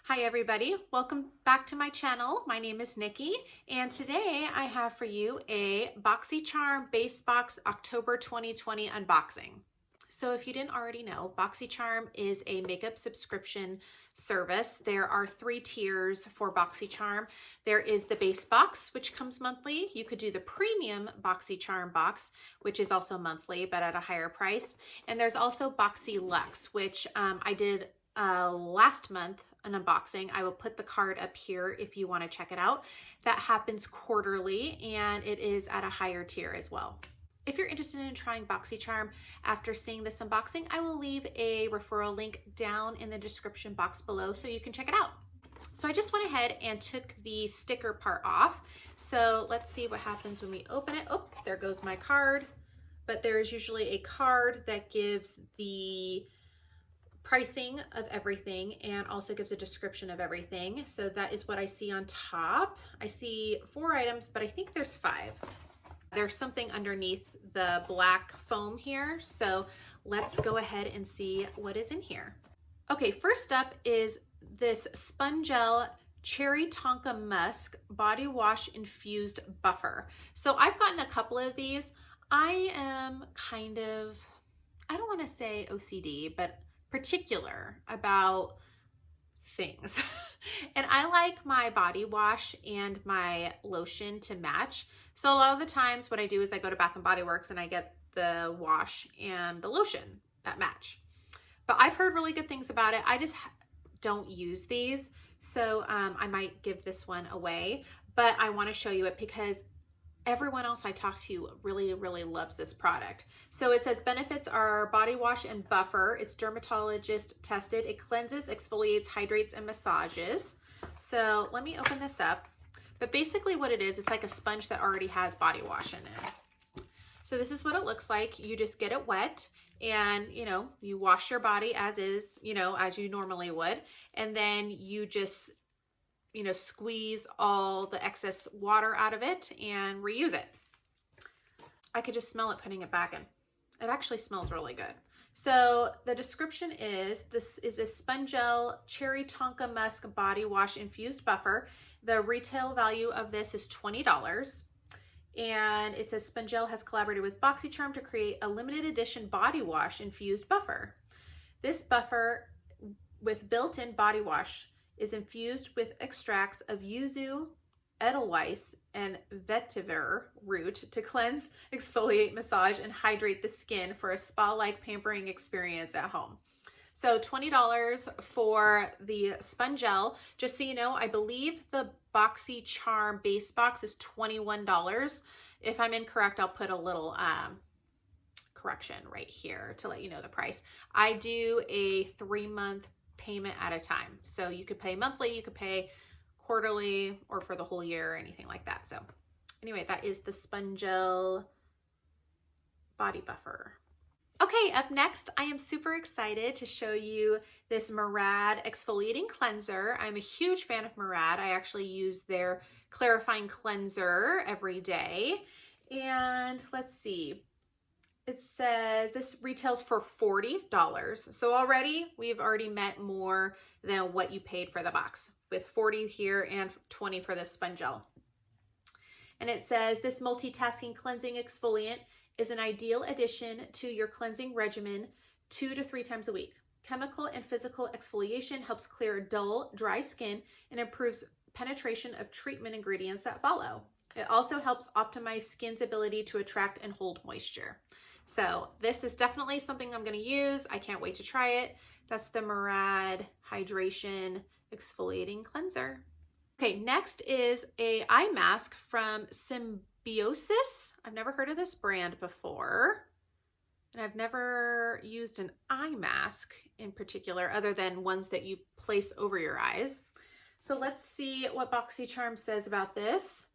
Hi everybody, welcome back to my channel. My name is Nikki and today I have for you a BOXYCHARM Base Box October 2020 unboxing. So if you didn't already know, BOXYCHARM is a makeup subscription service. There are 3 tiers for BOXYCHARM. There is the base box, which comes monthly. You could do the premium BOXYCHARM box, which is also monthly, but at a higher price. And there's also BOXYLUXE, which I did last month, an unboxing. I will put the card up here if you want to check it out. That happens quarterly and it is at a higher tier as well. If you're interested in trying BOXYCHARM after seeing this unboxing, I will leave a referral link down in the description box below so you can check it out. So I just went ahead and took the sticker part off. So let's see what happens when we open it. Oh, there goes my card. But there is usually a card that gives the pricing of everything and also gives a description of everything. So that is what I see on top. I see 4 items, but I think there's 5. There's something underneath the black foam here. So let's go ahead and see what is in here. Okay, first up is this Spongelle Cherry Tonka Musk Body Wash Infused Buffer. So I've gotten a couple of these. I am kind of, I don't want to say OCD, but particular about things. And I like my body wash and my lotion to match. So a lot of the times what I do is I go to Bath & Body Works and I get the wash and the lotion that match. But I've heard really good things about it. I just don't use these. So I might give this one away, but I want to show you it because everyone else I talk to really loves this product. So it says benefits are body wash and buffer. It's dermatologist tested. It cleanses, exfoliates, hydrates, and massages. So let me open this up. But basically what it is, it's like a sponge that already has body wash in it. So this is what it looks like. You just get it wet and, you wash your body as is, as you normally would. And then you just squeeze all the excess water out of it and reuse it. I could just smell it putting it back in. It actually smells really good. So the description is, this is a Spongelle Cherry Tonka Musk Body Wash Infused Buffer. The retail value of this is $20. And it says Spongelle has collaborated with BOXYCHARM to create a limited edition body wash infused buffer. This buffer with built-in body wash is infused with extracts of yuzu, edelweiss, and vetiver root to cleanse, exfoliate, massage, and hydrate the skin for a spa-like pampering experience at home. So $20 for the Spongelle. Just so you know, I believe the BOXYCHARM base box is $21. If I'm incorrect, I'll put a little correction right here to let you know the price. I do a 3-month payment at a time. So you could pay monthly, you could pay quarterly, or for the whole year or anything like that. So anyway, that is the Spongelle body buffer. Okay, up next, I am super excited to show you this Murad exfoliating cleanser. I'm a huge fan of Murad. I actually use their clarifying cleanser every day. And let's see. It says this retails for $40. So already we've already met more than what you paid for the box with $40 here and $20 for this Spongelle. And it says this multitasking cleansing exfoliant is an ideal addition to your cleansing regimen 2 to 3 times a week. Chemical and physical exfoliation helps clear dull, dry skin and improves penetration of treatment ingredients that follow. It also helps optimize skin's ability to attract and hold moisture. So this is definitely something I'm going to use. I can't wait to try it. That's the Murad Hydration Exfoliating Cleanser. Okay, next is a eye mask from Symbiosis. I've never heard of this brand before. And I've never used an eye mask in particular other than ones that you place over your eyes. So let's see what BOXYCHARM says about this.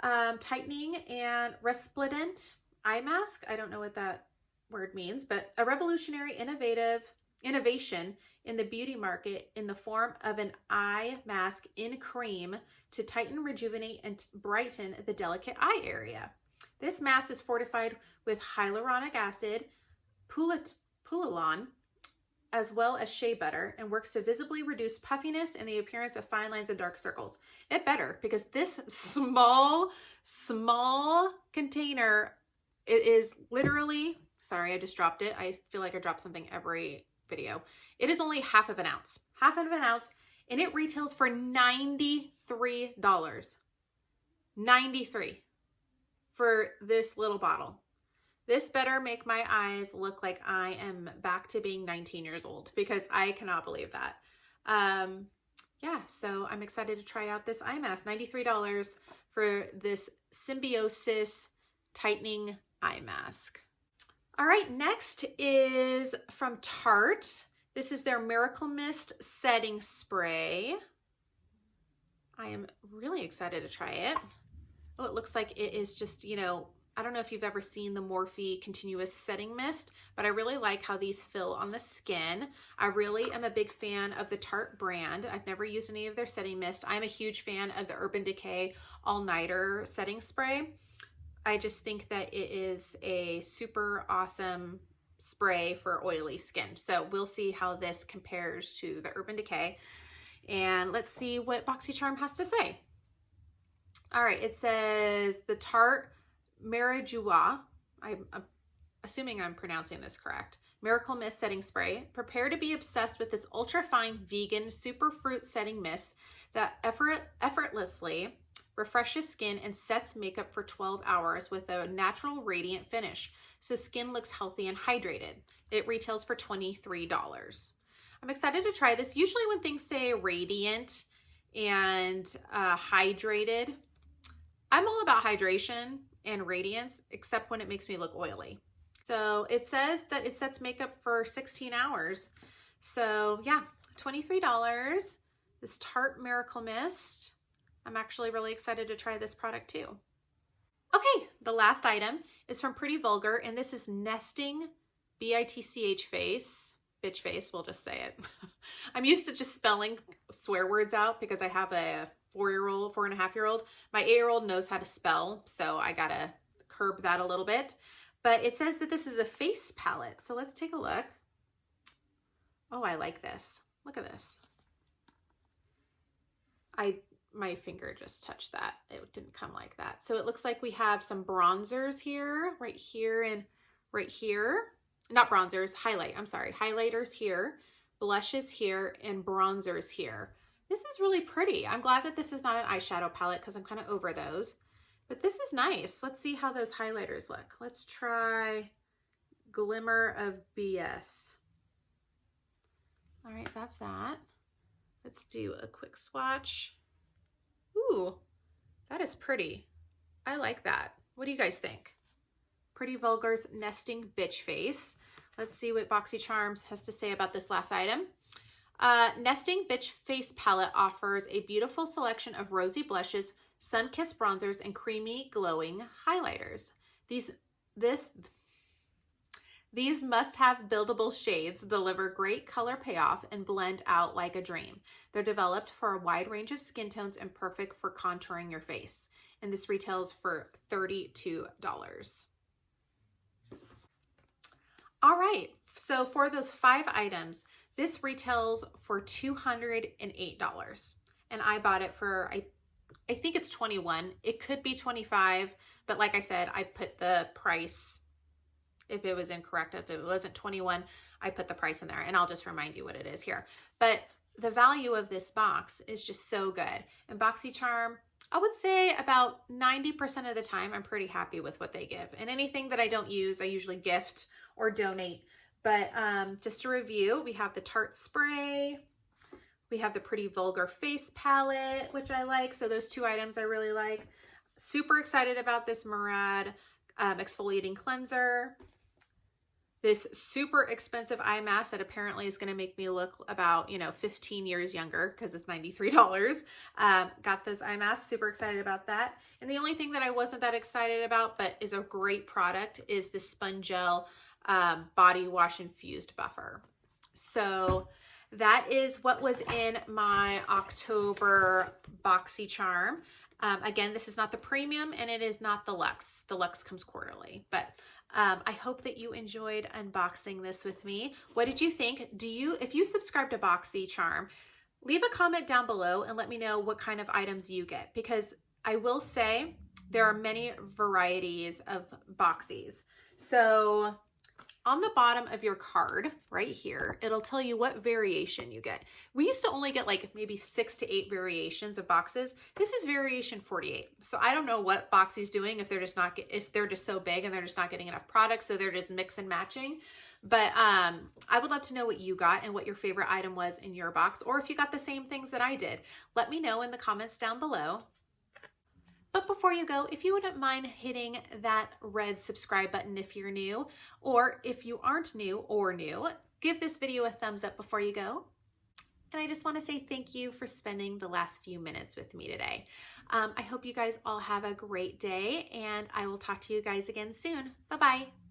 Tightening and Resplendent eye mask. I don't know what that word means, but a revolutionary innovation in the beauty market in the form of an eye mask in cream to tighten, rejuvenate, and brighten the delicate eye area. This mask is fortified with hyaluronic acid, pulalon, as well as shea butter and works to visibly reduce puffiness and the appearance of fine lines and dark circles. It better, because this small container, it is literally, sorry, I just dropped it. I feel like I drop something every video. It is only half of an ounce, and it retails for $93. $93 for this little bottle. This better make my eyes look like I am back to being 19 years old, because I cannot believe that. Yeah, so I'm excited to try out this eye mask. $93 for this Symbiosis Tightening Eye Mask. All right, next is from Tarte. This is their Miracle Mist Setting Spray. I am really excited to try it. Oh, it looks like it is just, you know, I don't know if you've ever seen the Morphe Continuous Setting Mist, but I really like how these feel on the skin. I really am a big fan of the Tarte brand. I've never used any of their setting mist. I'm a huge fan of the Urban Decay All Nighter Setting Spray. I just think that it is a super awesome spray for oily skin. So we'll see how this compares to the Urban Decay. And let's see what BOXYCHARM has to say. All right, it says the Tarte Maracuja, I'm assuming I'm pronouncing this correct, Miracle Mist Setting Spray. Prepare to be obsessed with this ultra-fine vegan superfruit setting mist that effortlessly refreshes skin and sets makeup for 12 hours with a natural radiant finish, so skin looks healthy and hydrated. It retails for $23. I'm excited to try this. Usually when things say radiant and hydrated, I'm all about hydration and radiance, except when it makes me look oily. So it says that it sets makeup for 16 hours. So yeah, $23. This Tarte Miracle Mist. I'm actually really excited to try this product too. Okay, the last item is from Pretty Vulgar, and this is Nesting BITCH Face. Bitch face, we'll just say it. I'm used to just spelling swear words out because I have a 4.5-year-old. My 8-year-old knows how to spell, so I gotta curb that a little bit. But it says that this is a face palette, so let's take a look. Oh, I like this. Look at this. My finger just touched that. It didn't come like that. So it looks like we have some bronzers here, right here and right here. Not bronzers, highlighters here, blushes here, and bronzers here. This is really pretty. I'm glad that this is not an eyeshadow palette because I'm kind of over those. But this is nice. Let's see how those highlighters look. Let's try Glimmer of BS. All right, that's that. Let's do a quick swatch. Ooh, that is pretty. I like that. What do you guys think? Pretty Vulgar's Nesting Bitch Face. Let's see what BOXYCHARM has to say about this last item. Nesting Bitch Face Palette offers a beautiful selection of rosy blushes, sun-kissed bronzers, and creamy glowing highlighters. These must-have buildable shades deliver great color payoff and blend out like a dream. They're developed for a wide range of skin tones and perfect for contouring your face. And this retails for $32. All right, so for those 5 items, this retails for $208. And I bought it for, I think it's $21. It could be $25, but like I said, I put the price, if it was incorrect, if it wasn't $21, I put the price in there, and I'll just remind you what it is here. But the value of this box is just so good. And BOXYCHARM, I would say about 90% of the time, I'm pretty happy with what they give. And anything that I don't use, I usually gift or donate. But just to review, we have the Tarte spray. We have the Pretty Vulgar face palette, which I like. So those 2 items I really like. Super excited about this Murad exfoliating cleanser. This super expensive eye mask that apparently is going to make me look about, 15 years younger because it's $93. Got this eye mask, super excited about that. And the only thing that I wasn't that excited about, but is a great product, is the Spongelle body wash infused buffer. So that is what was in my October BOXYCHARM. Again, this is not the premium and it is not the luxe. The luxe comes quarterly, but I hope that you enjoyed unboxing this with me. What did you think? If you subscribe to BOXYCHARM, leave a comment down below and let me know what kind of items you get, because I will say there are many varieties of boxies. So on the bottom of your card right here, it'll tell you what variation you get. We used to only get like maybe 6 to 8 variations of boxes. This is variation 48. So I don't know what Boxy's doing, if they're just so big and they're just not getting enough products, so they're just mix and matching. But I would love to know what you got and what your favorite item was in your box, or if you got the same things that I did. Let me know in the comments down below. But before you go, if you wouldn't mind hitting that red subscribe button if you're new, or if you aren't new, give this video a thumbs up before you go. And I just want to say thank you for spending the last few minutes with me today. I hope you guys all have a great day, and I will talk to you guys again soon. Bye-bye.